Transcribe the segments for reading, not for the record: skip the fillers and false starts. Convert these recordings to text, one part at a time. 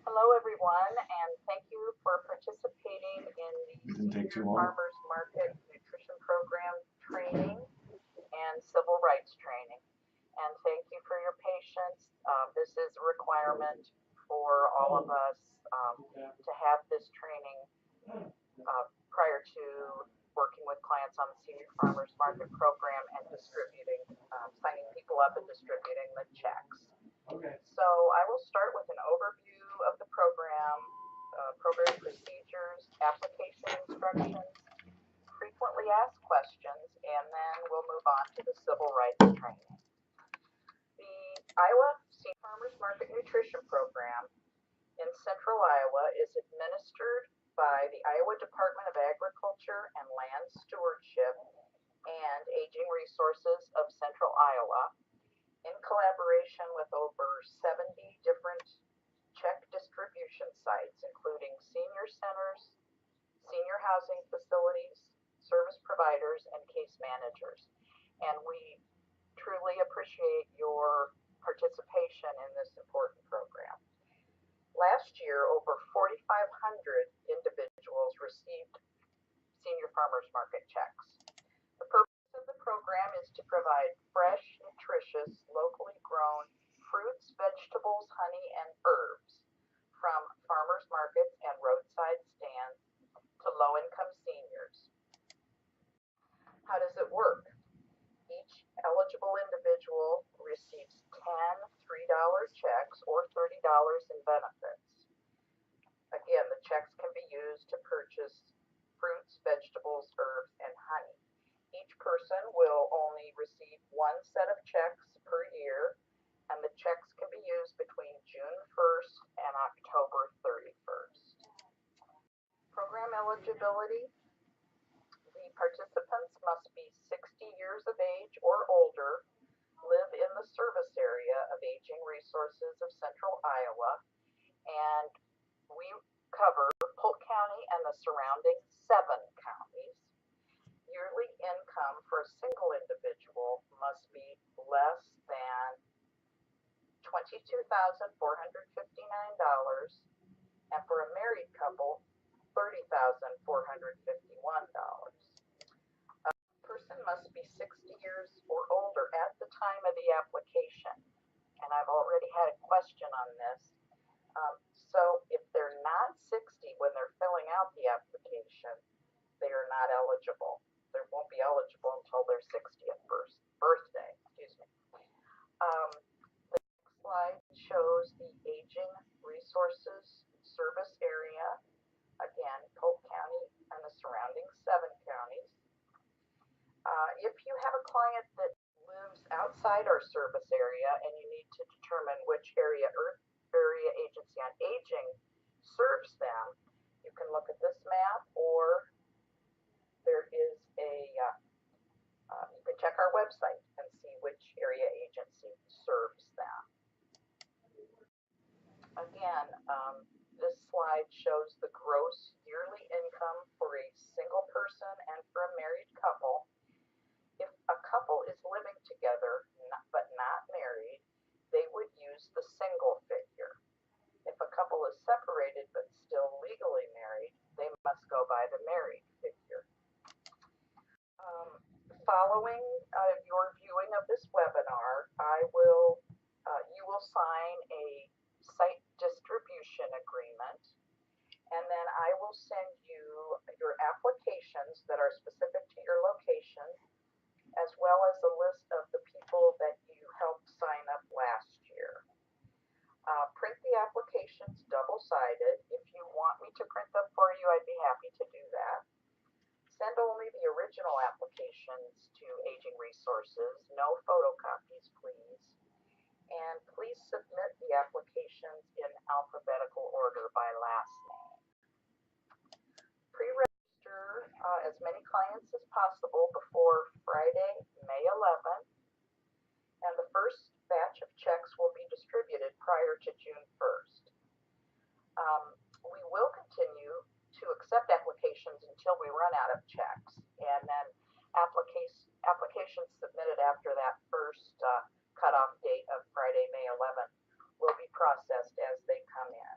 Hello, everyone, and thank you for participating in the Didn't take too Senior long. Farmers Market Nutrition Program training and Civil Rights training. And thank you for your patience. This is a requirement for all of us to have this training prior to working with clients on the Senior Farmers Market Program and distributing, signing people up and distributing the checks. So I will start with an overview of the program, program procedures, application instructions, frequently asked questions, and then we'll move on to the civil rights training. The Iowa Senior Farmers Market Nutrition Program in Central Iowa is administered by the Iowa Department of Agriculture and Land Stewardship and Aging Resources of Central Iowa, in collaboration with over 70 different check distribution sites, including senior centers, senior housing facilities, service providers, and case managers. And we truly appreciate your participation in this important program. Last year, over 4,500 individuals received Senior Farmers Market checks. The purpose of the program is to provide fresh, nutritious, locally grown fruits, vegetables, honey, and herbs from farmers markets and roadside stands to low-income seniors. How does it work? Each eligible individual receives 10 $3 checks or $30 in benefits. Again, the checks can be used to purchase fruits, vegetables, herbs, and honey. Each person will only receive one set of checks per year, and the checks can be used between June 1st and October 31st. Program eligibility. The participants must be 60 years of age or older, live in the service area of Aging Resources of Central Iowa, and we cover Polk County and the surrounding 7 counties. Yearly income for a single individual must be less than $22,459, and for a married couple, $30,451. A person must be 60 years or older at the time of the application, and I've already had a question on this. So if they're not 60 when they're filling out the application, they are not eligible. They won't be eligible until their 60th birthday. The next slide shows the Aging Resources service area. Again, Polk County and the surrounding 7 counties. If you have a client that lives outside our service area and you need to determine which area Agency on Aging serves them, you can look at this map, or there is you can check our website and see which area agency serves them. Again, this slide shows the gross yearly income for a single person and for a married couple. If a couple is living together but not married, they would use the single figure. If a couple is separated but still legally married, they must go by the married figure. Following your viewing of this webinar, you will sign a site distribution agreement, and then I will send you your applications that are specific to your location, as well as a list of the people that you helped sign up last year. Print the applications double-sided. If you want me to print them for you, I'd be happy to do that. Send only the original applications to Aging Resources. No photocopies, please. And please submit the applications in alphabetical order by last name. Pre-register as many clients as possible before Friday, May 11th, and the first batch of checks will be distributed prior to June 1st. We will continue to accept applications until we run out of checks, and then applications submitted after that first cutoff date of Friday, May 11th will be processed as they come in.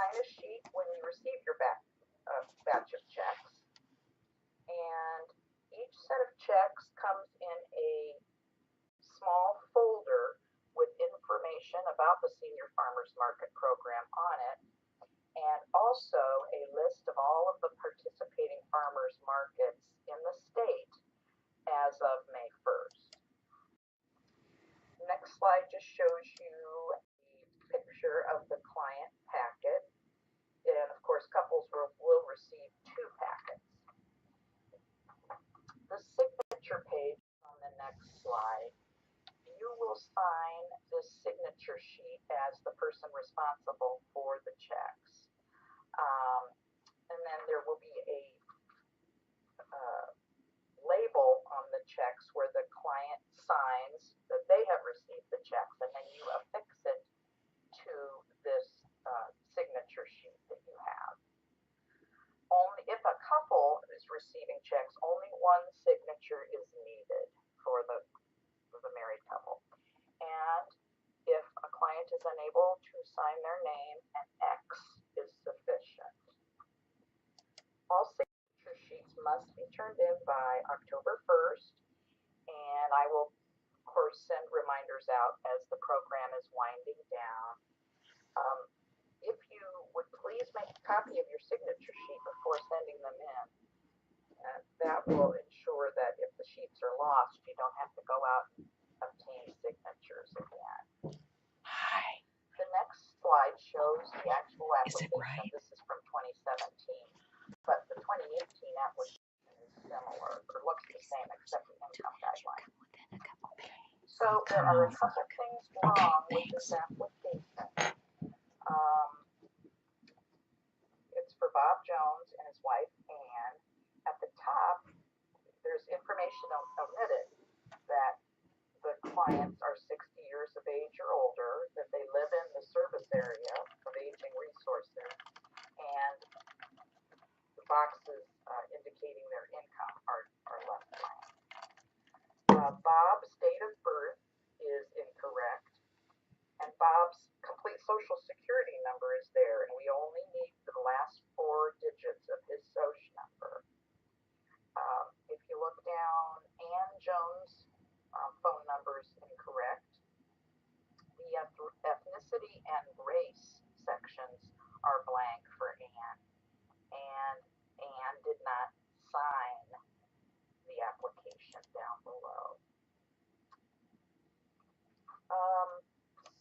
sign a sheet when you receive your batch of checks, and each set of checks comes in a small folder with information about the Senior Farmers Market program on it, and also a list of all of the participating farmers markets in the state as of May 1st. Next slide just shows you a picture of the client packet, and of course couples will receive 2 packets. The signature page on the next slide, you will sign this signature sheet as the person responsible for the checks. And then there will be a label on the checks where the client signs that they have received the checks, and then you affix it to this signature sheet that you have. Only if a couple is receiving checks, only one signature is needed for the married couple. And if a client is unable to sign their name, an X is sufficient. All signature sheets must be turned in by October 1st, and I will, of course, send reminders out as the program is winding down. If you would please make a copy of your signature sheet before sending them in, that will ensure that if the sheets are lost, you don't have to go out and obtain signatures again. Hi. The next slide shows the actual application. Is it right? This is from 2017, but the 2018 application is similar, or looks the same except the income guideline. So there are a couple things wrong with this application. It's for Bob Jones and his wife Ann. At the top, there's information omitted that the clients are 60 years of age or older, that they live in the service area of aging resources, and the boxes indicating their income are left blank. Bob's date of birth is incorrect, and Bob's complete social security number is there, and we only need the last 4 digits of his social number. If you look down, Ann Jones' phone number is incorrect. The ethnicity and race sections are blank for Ann, and Ann did not sign the application down below. Some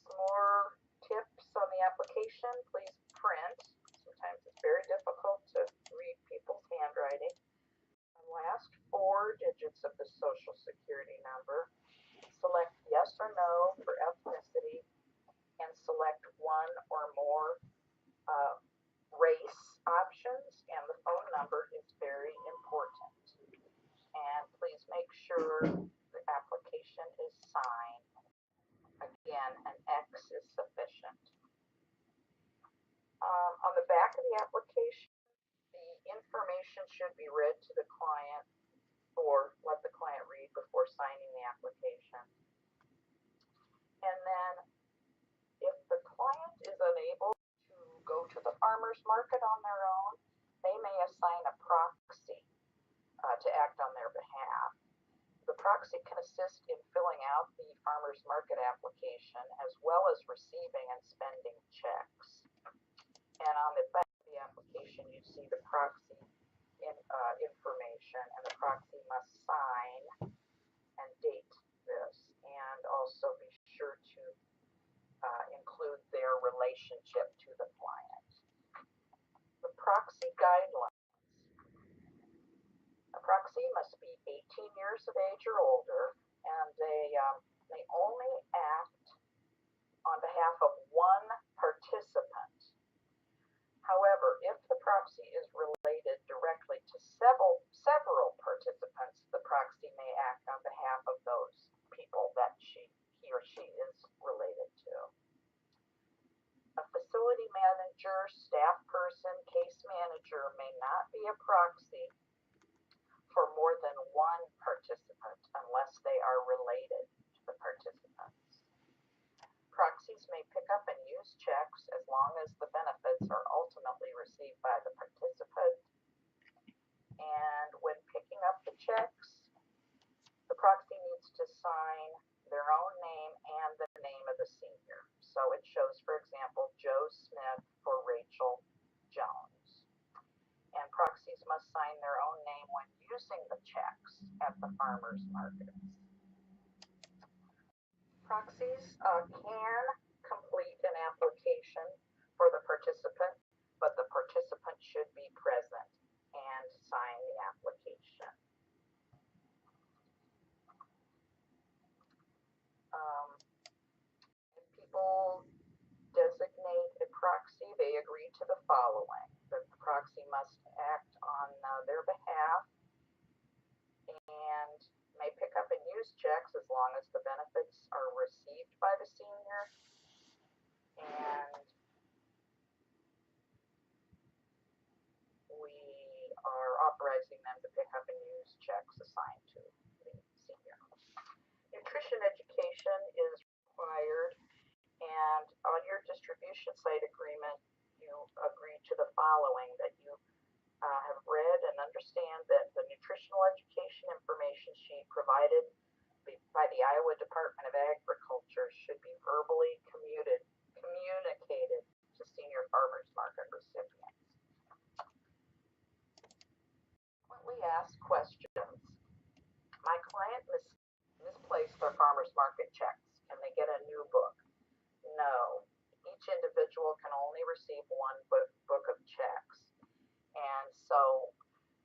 more tips on the application. Please print. Sometimes it's very difficult to read people's handwriting. The last 4 digits of the social security number. Select yes or no for ethnicity, and select 1 or more race options, and the phone number is very important. And please make sure the application is signed. Again, an X is sufficient. On the back of the application, the information should be read to the client, or let the client read before signing the application. And then if the client is unable to go to the farmer's market on their own, they may assign a proxy to act on their behalf. The proxy can assist in filling out the farmer's market application as well as receiving and spending checks. And on the back of the application, you see the proxy information, and the proxy must sign and date this, and also be sure to include their relationship to the client. The proxy guidelines. A proxy must be 18 years of age or older, and they only act on behalf of 1 participant. However, if the proxy is related directly to several participants, the proxy may act on behalf of those people that he or she is related to. A facility manager, staff person, case manager may not be a proxy for more than 1 participant unless they are related to the participants. Proxies may pick up and use checks as long as the benefits are producing the checks at the farmers markets. Proxies can complete an application for the participant, but the participant should be present and sign the application. If people designate a proxy, they agree to the following: that the proxy must act on their behalf and may pick up and use checks as long as the benefits are received by the senior, and we are authorizing them to pick up and use checks assigned to the senior. Nutrition education is required, and on your distribution site agreement, you agree to the following: that you have read and understand that the nutritional education information sheet provided by the Iowa Department of Agriculture should be verbally communicated to senior farmers market recipients. Frequently asked questions: my client misplaced their farmers market checks. Can they get a new book? No. Each individual can only receive one book of checks. And so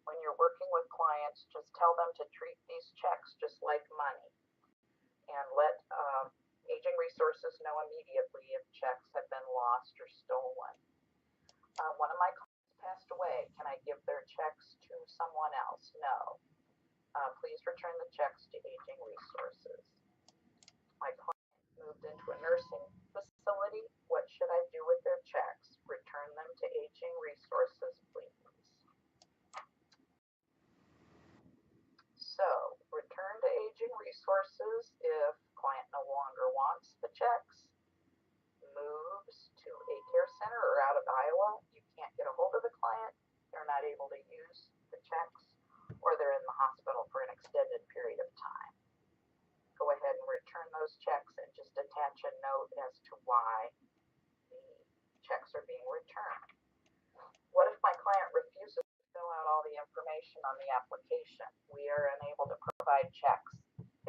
when you're working with clients, just tell them to treat these checks just like money, and let Aging Resources know immediately if checks have been lost or stolen. One of my clients passed away. Can I give their checks to someone else? No. Please return the checks to Aging Resources. My client moved into a nursing facility. What should I do with their checks? Return them to Aging Resources, please. So, return to Aging Resources if client no longer wants the checks, moves to a care center or out of Iowa, you can't get a hold of the client, they're not able to use the checks, or they're in the hospital for an extended period of time. Go ahead and return those checks and just attach a note as to why the checks are being returned. What if my client refuses to fill out all the information on the application? We are unable to provide checks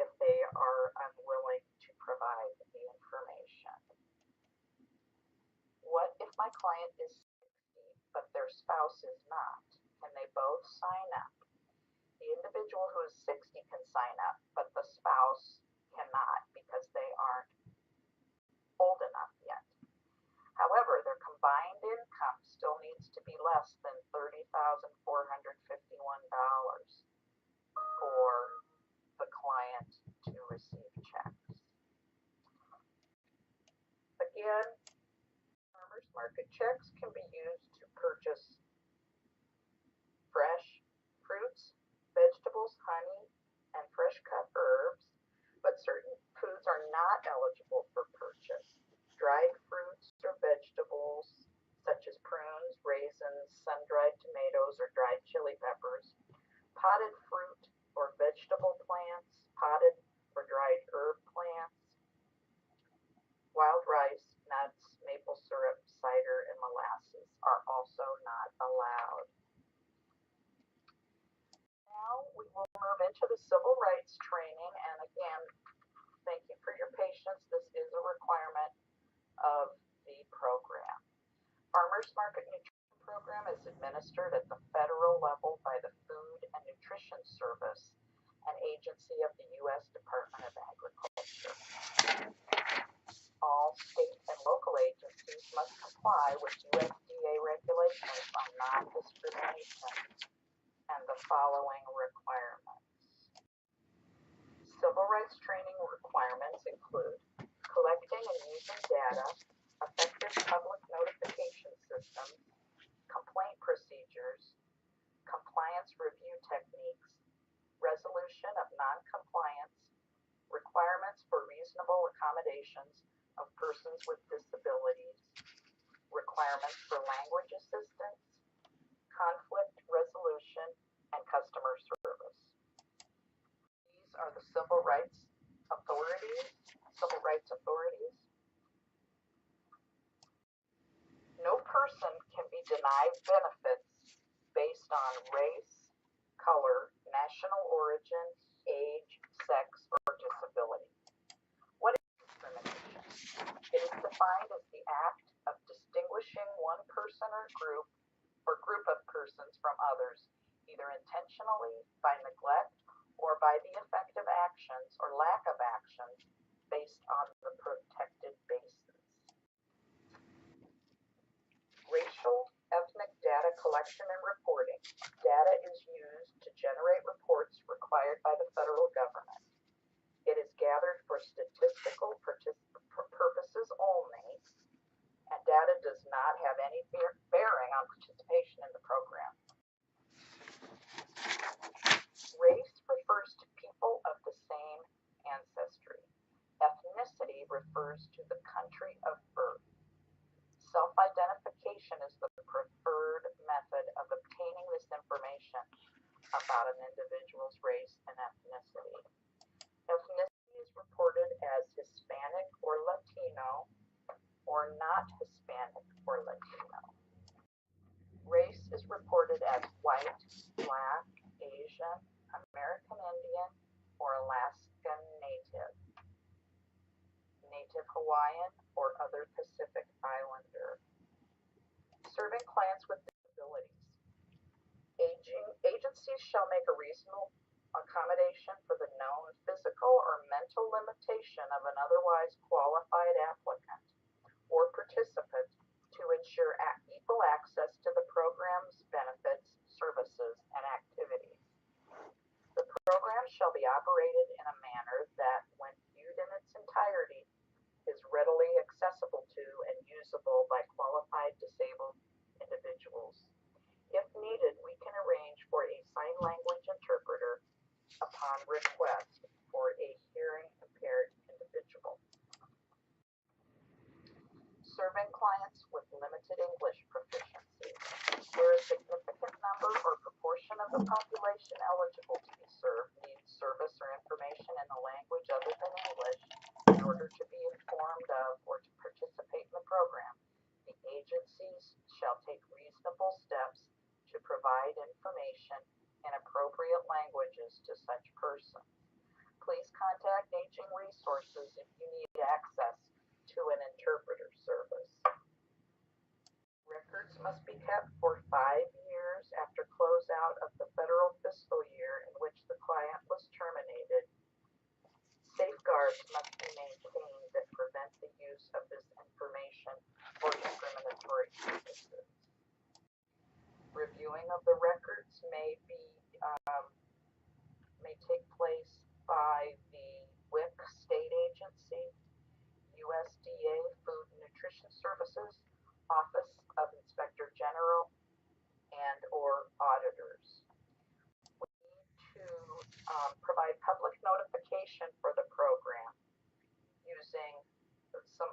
if they are unwilling to provide the information. What if my client is 60 but their spouse is not? Can they both sign up? The individual who is 60 can sign up, but the spouse cannot because they aren't old enough yet. However, their combined income still needs to be less than $30,451 for the client to receive checks. Again, farmers market checks can be used to purchase fresh fruits, vegetables, honey, and fresh cut herbs, but certain foods are not eligible for purchase. Dried fruits or vegetables, such as prunes, raisins, sun-dried tomatoes, or dried chili peppers, potted fruit or vegetable plants, potted or dried herb plants, wild rice, nuts, maple syrup, cider, and molasses are also not allowed. Now we will move into the civil rights training, and again, thank you for your patience. This is a requirement of the program. Farmers Market Nutrition Program is administered at the federal level by the Food and Nutrition Service, an agency of the U.S. Department of Agriculture. All state and local agencies must comply with USDA regulations on non-discrimination and the following requirements. Civil rights training requirements include collecting and using data, effective public notification systems, complaint procedures, compliance review techniques, resolution of non-compliance, requirements for reasonable accommodations of persons with disabilities, requirements for language assistance, conflict resolution, and customer service. These are the civil rights authorities. No person can be denied benefits based on race, color, national origin, age, sex, or disability. What is discrimination? It is defined as the act of distinguishing one person or group of persons from others, either intentionally, by neglect, or by the effect of actions or lack of actions based on the protected basis. Racial, ethnic data collection and reporting. Data is used to generate reports required by the federal government. It is gathered for statistical purposes only, and data does not have any bearing on participation in the program. Race refers to people of the same ancestry. Ethnicity refers to the country of birth. Self-identification is the preferred method of obtaining this information about an individual's race and ethnicity. Ethnicity is reported as Hispanic or Latino, or not Hispanic or Latino. Race is reported as white, black, Asian, American Indian, or Alaskan Native, Native Hawaiian, or other Pacific Islander. Serving clients with disabilities. Agencies shall make a reasonable accommodation for the known physical or mental limitation of an otherwise qualified applicant or participant to ensure equal access to the program's benefits, services, and activities. The program shall be operated in a manner that, when viewed in its entirety, is readily accessible to and usable by qualified disabled individuals. If needed, we can arrange for a sign language interpreter upon request for a hearing impaired individual. Serving clients with limited English proficiency. Where a significant number or proportion of the population eligible to be served needs service or information in a language other than English in order to be informed of or to participate in the program, the agencies shall take reasonable steps to provide information in appropriate languages to such persons. Please contact Aging Resources if you need access to an interpreter service. Records must be kept for 5 years after closeout of the federal fiscal year in which the client was terminated. Safeguards must be maintained that prevent the use of this information for discriminatory purposes. Reviewing of the records may take place by the WIC state agency, USDA Food and Nutrition Services, Office of Inspector General, and or auditors. We need to provide public notification for the program using some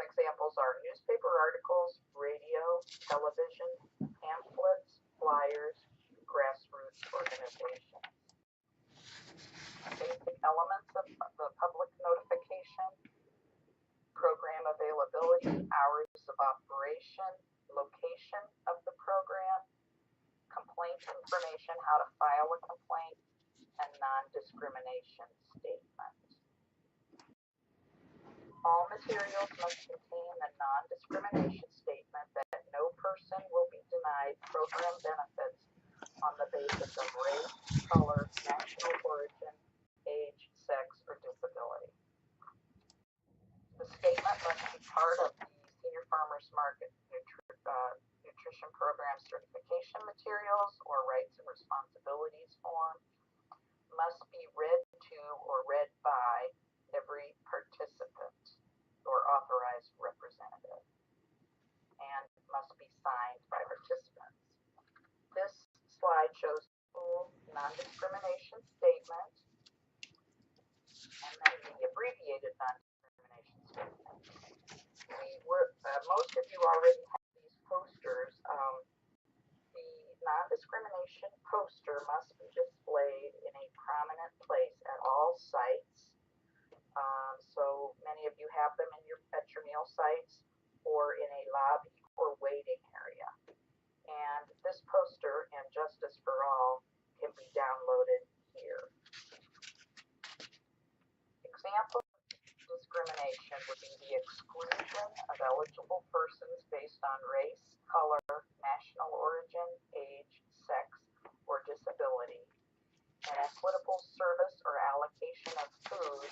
examples are newspaper articles, radio, television, pamphlets, flyers, grassroots organizations. Basic elements of the public notification: program availability, hours of operation, location of the program, complaint information, how to file a complaint, and non-discrimination statement. All materials must contain the non-discrimination statement that no person will be denied program benefits on the basis of race, color, national origin, age, sex, or disability. The statement must be part of the Senior Farmers Market Nutrition Program certification materials or rights and responsibilities form, must be read to or read by every participant or authorized representative, and must be signed by participants. This slide shows the full non-discrimination statement and then the abbreviated non-discrimination statement. Most of you already have these posters. The non-discrimination poster must be displayed in a prominent place at all sites. So many of you have them at your meal sites or in a lobby or waiting area. And this poster and Justice for All can be downloaded discrimination would be the exclusion of eligible persons based on race, color, national origin, age, sex, or disability, and equitable service or allocation of food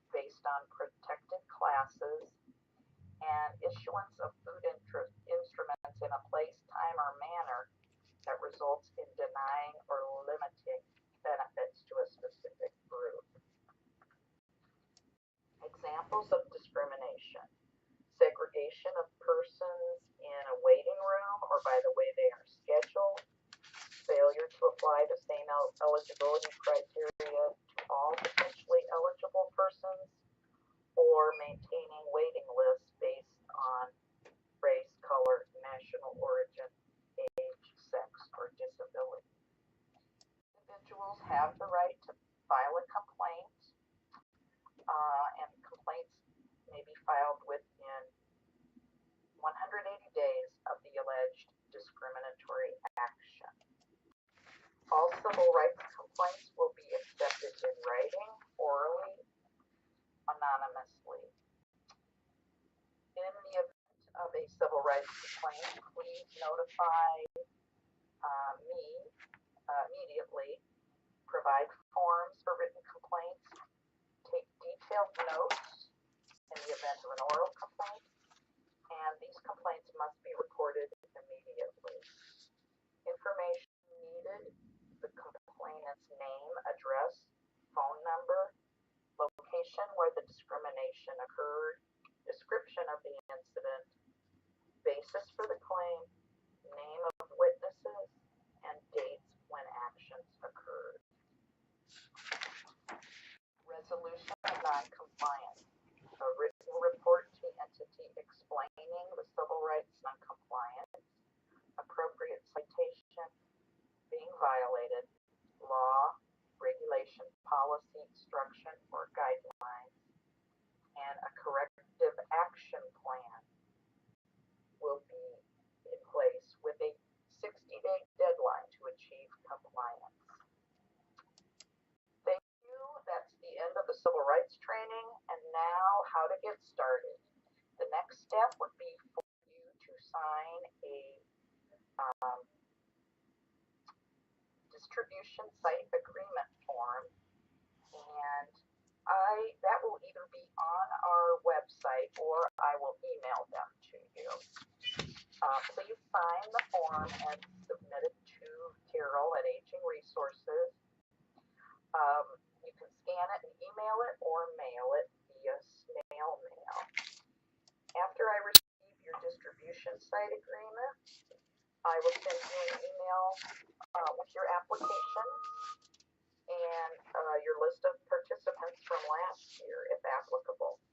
based on protected classes, and issuance of food instruments in a place, time, or manner that results in denying or limiting benefits to a specific group. Examples of discrimination: segregation of persons in a waiting room or by the way they are scheduled, failure to apply the same eligibility criteria to all potentially eligible persons, or maintaining waiting lists based on race, color, national origin, age, sex, or disability. Individuals have the right to file a complaint, and complaints may be filed within 180 days of the alleged discriminatory action. All civil rights complaints will be accepted in writing, orally, anonymously. In the event of a civil rights complaint, please notify me immediately, provide forms for written complaints, take detailed notes in the event of an oral complaint, and these complaints must be recorded immediately. Information needed: the complainant's name, address, phone number, location where the discrimination occurred, description of the incident, basis for the claim, name of witnesses, and dates when actions occurred. Resolution of noncompliance: a written report to the entity explaining the civil rights noncompliance, appropriate citation, being violated, law, regulation, policy, instruction, or guidelines, and a corrective action plan will be in place with a 60-day deadline to achieve compliance. Thank you. That's the end of the civil rights training. And now, how to get started. The next step would be for you to sign a distribution site agreement form, and that will either be on our website or I will email them to you. Please sign the form and submit it to Carol at Aging Resources. You can scan it and email it or mail it via snail mail. After I receive your distribution site agreement, I will send you an email with your application and your list of participants from last year, if applicable.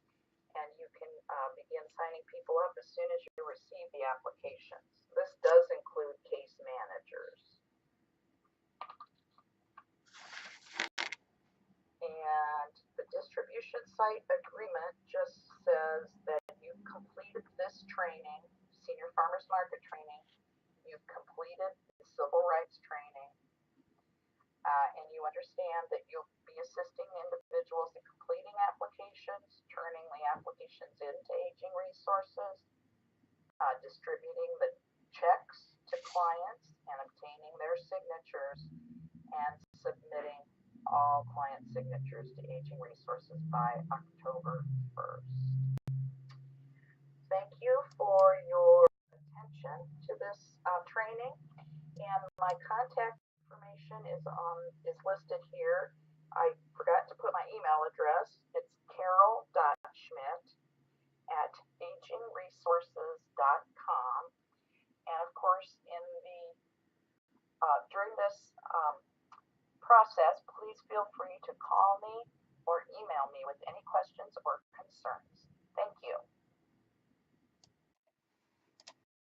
And you can begin signing people up as soon as you receive the applications. This does include case managers. And the distribution site agreement just says that you've completed this training, Senior Farmers Market training, you've completed the civil rights training, and you understand that you'll be assisting individuals in completing applications, turning the applications into Aging Resources, distributing the checks to clients and obtaining their signatures, and submitting all client signatures to Aging Resources by October 1st. Thank you for your attention to this training, and my contact information is listed here. I forgot to put my email address. It's carol.schmidt@agingresources.com, and of course during this process, please feel free to call me or email me with any questions or concerns.